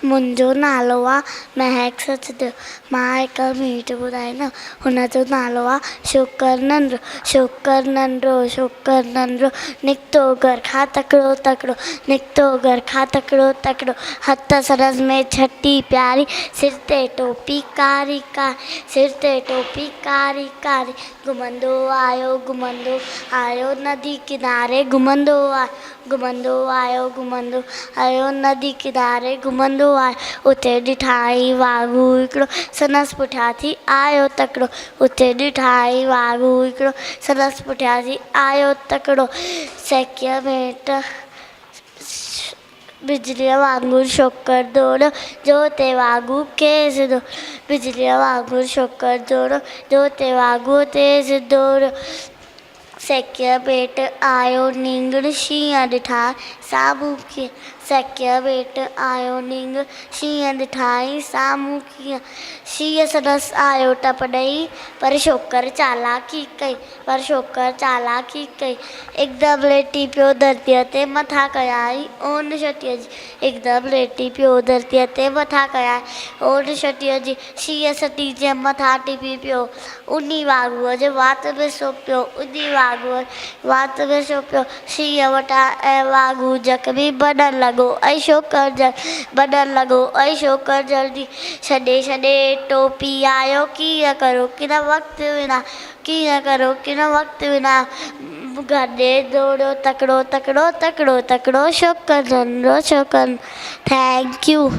मुंहिंजो नालो आहे महक सचदेव। मां हिकु मीट ॿुधाईंदमि। हुनजो नालो आहे शुकर नंढो। शुकर नंढो शुकर नंढो निकितो घर खां तकिड़ो तकिड़ो, निकितो घर खां तकिड़ो तकिड़ो। हथ सरस में छटी प्यारी, सिर ते टोपी कारी कारी, सिर ते टोपी कारी कारी। घुमंदो आयो नदी किनारे, घुमंदो आयो नदी किनारे, घुमंदो आयो। उते ॾिठाई वाघू हिकिड़ो, संदसि पुठियां थी आयो तकिड़ो। उते ॾिठाई वाघू हिकिड़ो, संदसि पुठियां थी आयो तकिड़ो। सेकीअ में बिजलीअ वांगुरु शोकर दौड़ो, जो ते वाघू खेसि दौड़ो। बिजलीअ वांगुरु शोकर दौड़ो, जो ते वाघू तेज़ दौड़ो। सेकीअ भेट आयो नींगड़, शींहं ॾिठा साम्हूं कीअं। सेकीअ भेट आयो नींगड़, शींहं ॾिठाई साम्हूं कीअं। शींहं संदसि आयो टप ॾेई, पर शोकर चालाकी कई, हिकदमि लेटी पियो धरतीअ ते मथां कयाई ओन छटीअ जी, हिकदमि लेटी पियो धरतीअ ते मथां कयाई ओन छटीअ जी। शींहं सटी जे मथां टिपी पियो, उनी वाघूअ जे वात में सो पियो, शींहं वटां ऐं वाघू जख्मी भॼण लॻो ऐं शोकर जल्दी छॾे टोपी आयो। कीअं करो किन वक़्तु विना, गॾे दौड़ियो तकिड़ो तकिड़ो, शोकर नंढो शोकर। Thank U.